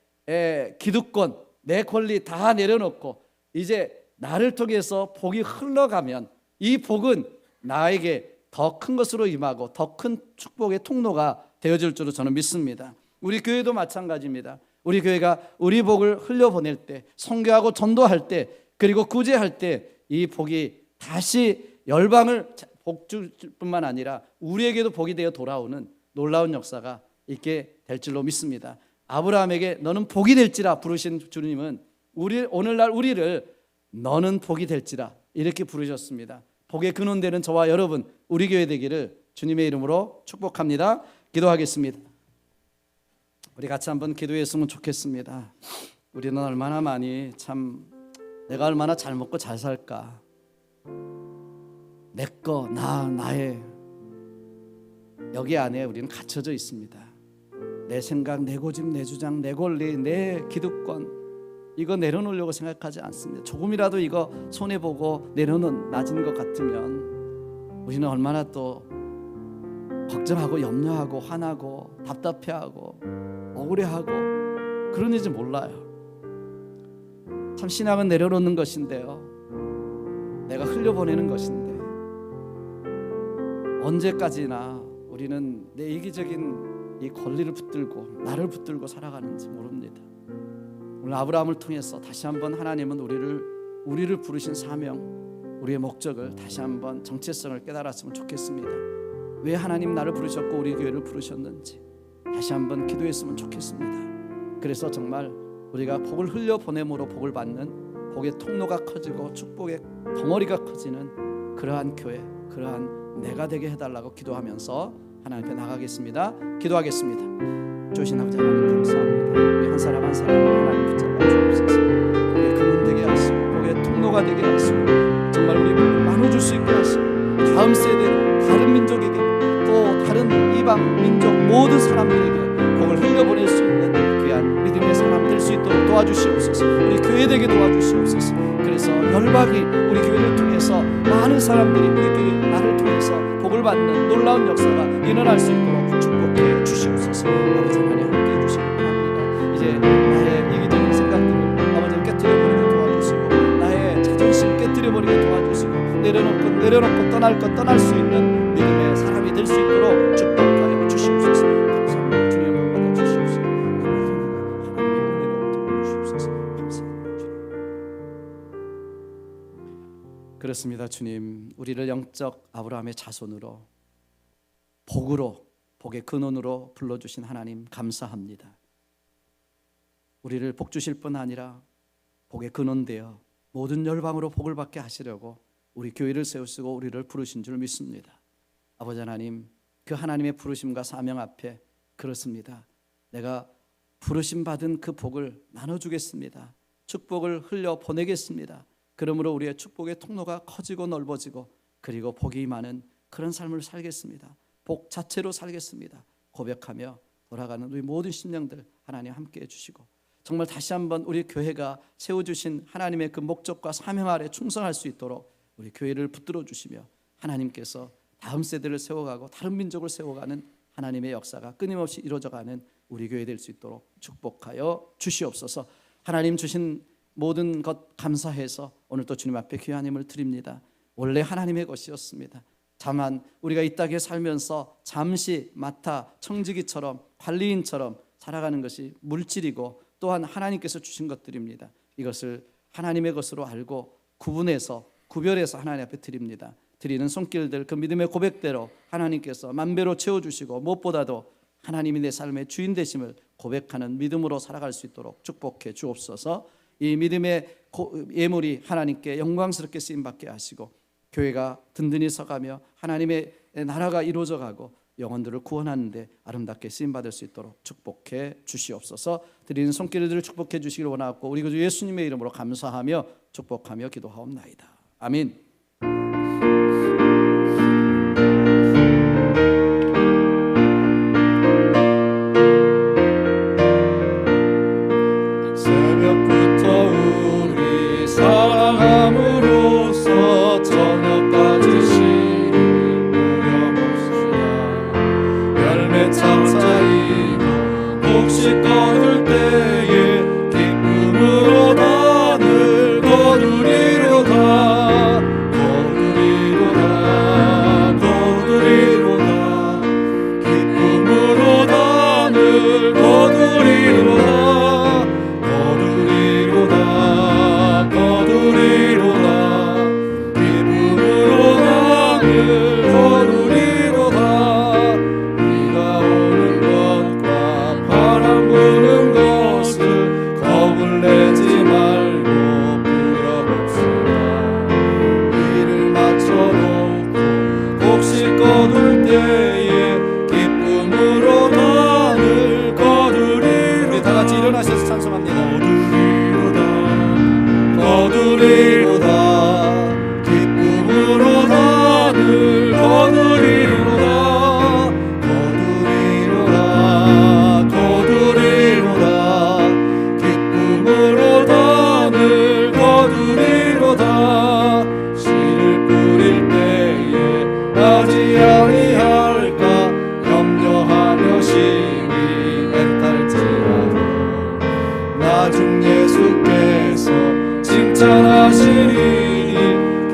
기득권, 내 권리 다 내려놓고 이제 나를 통해서 복이 흘러가면 이 복은 나에게 더 큰 것으로 임하고 더 큰 축복의 통로가 되어질 줄로 저는 믿습니다. 우리 교회도 마찬가지입니다. 우리 교회가 우리 복을 흘려보낼 때, 선교하고 전도할 때, 그리고 구제할 때 이 복이 다시 열방을 복 줄 뿐만 아니라 우리에게도 복이 되어 돌아오는 놀라운 역사가 있게 될 줄로 믿습니다. 아브라함에게 너는 복이 될지라 부르신 주님은 오늘날 우리를 너는 복이 될지라 이렇게 부르셨습니다. 복의 근원 되는 저와 여러분, 우리 교회 되기를 주님의 이름으로 축복합니다. 기도하겠습니다. 우리 같이 한번 기도했으면 좋겠습니다. 우리는 얼마나 많이 참 내가 얼마나 잘 먹고 잘 살까, 내 거, 나의 여기 안에 우리는 갇혀져 있습니다. 내 생각, 내 고집, 내 주장, 내 권리, 내 기득권, 이거 내려놓으려고 생각하지 않습니다. 조금이라도 이거 손해보고 내려놓은 낮은 것 같으면 우리는 얼마나 또 걱정하고 염려하고 화나고 답답해하고 억울해하고 그러는지 몰라요. 참 신앙은 내려놓는 것인데요, 내가 흘려보내는 것인데 언제까지나 우리는 내 이기적인 이 권리를 붙들고 나를 붙들고 살아가는지 모릅니다. 오늘 아브라함을 통해서 다시 한번 하나님은 우리를 부르신 사명, 우리의 목적을 다시 한번 정체성을 깨달았으면 좋겠습니다. 왜 하나님 나를 부르셨고 우리 교회를 부르셨는지 다시 한번 기도했으면 좋겠습니다. 그래서 정말 우리가 복을 흘려보냄으로 복을 받는 복의 통로가 커지고 축복의 덩어리가 커지는 그러한 교회, 그러한 내가 되게 해달라고 기도하면서 하나님 앞에 나가겠습니다. 기도하겠습니다. 주신 아버지 하나님 감사합니다. 우리 한 사람 한 사람 하나님 붙잡아 주옵소서. 복의 근원 되게 하시고 복의 통로가 되게 하시고 정말 우리 복을 나눠줄 수 있게 하시고 다음 세대, 다른 민족에게 또 다른 이방 민족 모든 사람들에게 복을 흘려보낼 수 있는 귀한 믿음의 사람 될 수 있도록 도와주시옵소서. 우리 교회 되게 도와주시옵소서. 그래서 열방이 우리 교회를 통해서 많은 사람들이 우리 교회 나를 통해서 복을 받는 놀라운 역사가 일어날 수 있도록 축복해 주시옵소서. 아버지 하나님 함께 해주시기 바랍니다. 이제 나의 이기적인 생각들을 아버지 깨뜨려버리게 도와주시고 나의 자존심 깨뜨려버리게 도와주시고 내려놓고 떠날 것 떠날 수 있는 믿음의 사람이 될 수 있도록 축복하여 주시옵소서. 감사합니다. 주님 영광 받아 주시옵소서. 하나님의 은혜로 주시옵소서. 감사합니다. 주님. 그렇습니다. 주님, 우리를 영적 아브라함의 자손으로 복으로, 복의 근원으로 불러주신 하나님 감사합니다. 우리를 복 주실 뿐 아니라 복의 근원되어 모든 열방으로 복을 받게 하시려고 우리 교회를 세우시고 우리를 부르신 줄 믿습니다. 아버지 하나님, 그 하나님의 부르심과 사명 앞에 그렇습니다. 내가 부르심 받은 그 복을 나눠주겠습니다. 축복을 흘려 보내겠습니다. 그러므로 우리의 축복의 통로가 커지고 넓어지고 그리고 복이 많은 그런 삶을 살겠습니다. 복 자체로 살겠습니다. 고백하며 돌아가는 우리 모든 심령들 하나님 함께해 주시고 정말 다시 한번 우리 교회가 세워주신 하나님의 그 목적과 사명 아래 충성할 수 있도록 우리 교회를 붙들어 주시며 하나님께서 다음 세대를 세워가고 다른 민족을 세워가는 하나님의 역사가 끊임없이 이루어져가는 우리 교회 될 수 있도록 축복하여 주시옵소서. 하나님 주신 모든 것 감사해서 오늘 또 주님 앞에 귀한 힘을 드립니다. 원래 하나님의 것이었습니다. 다만 우리가 이 땅에 살면서 잠시 맡아 청지기처럼 관리인처럼 살아가는 것이 물질이고 또한 하나님께서 주신 것들입니다. 이것을 하나님의 것으로 알고 구별해서 하나님 앞에 드립니다. 드리는 손길들 그 믿음의 고백대로 하나님께서 만배로 채워주시고 무엇보다도 하나님이 내 삶의 주인 되심을 고백하는 믿음으로 살아갈 수 있도록 축복해 주옵소서. 이 믿음의 예물이 하나님께 영광스럽게 쓰임받게 하시고 교회가 든든히 서가며 하나님의 나라가 이루어져가고 영혼들을 구원하는 데 아름답게 쓰임받을 수 있도록 축복해 주시옵소서. 드리는 손길들을 축복해 주시기를 원하고 우리 구주 예수님의 이름으로 감사하며 축복하며 기도하옵나이다. 아멘. 새벽부터 우리 사랑함으로써 저녁까지 시를 뿌려봅시다. 열매 참차이고 곡식 거둘 때에 기쁨으로 단을 거두리로다. 거두리로다. 기쁨으로 단을 거두리로다. 거둘 때에 기쁨으로 단을 거두리로다. 우리 다 같이 일어나셔서 찬송합니다. 거두리로다. 기쁨으로 단을 거두리로다. 거두리로다. 기쁨으로 단을 거두리로다. 씨를 뿌릴 때에 나지 아니할까 염려하며 심히 애탈지라도 나중 예수께서 칭찬하시리니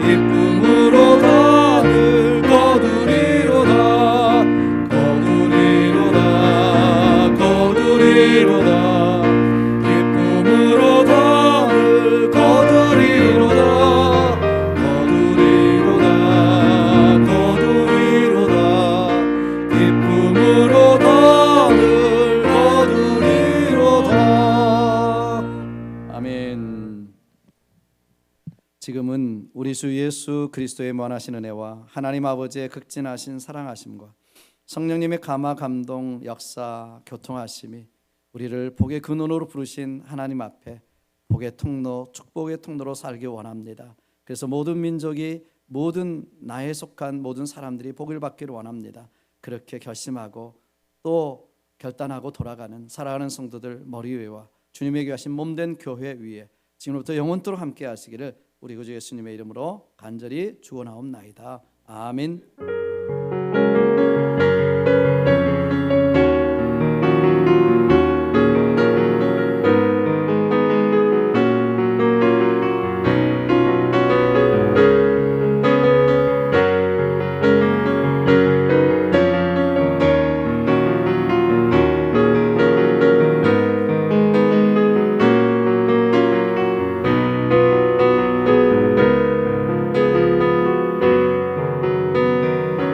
기쁨으로 단을 거두리로다. 거두리로다. 기쁨으로 단을 거두리로다. 기쁨으로 단을 거두리로다. 아멘. 지금은 우리 주 예수 그리스도의 무한하신 은혜와 하나님 아버지의 극진하신 사랑하심과 성령님의 감화 감동 역사 교통하심이 우리를 복의 근원으로 부르신 하나님 앞에 복의 통로 축복의 통로로 살기 원합니다. 그래서 모든 민족이 모든 나에 속한 모든 사람들이 복을 받기를 원합니다. 그렇게 결심하고 또 결단하고 돌아가는 살아가는 성도들 머리 위와 주님의 귀하신 몸된 교회 위에 지금부터 영원토록 함께 하시기를 우리 구주 예수님의 이름으로 간절히 축원하옵나이다. 아멘.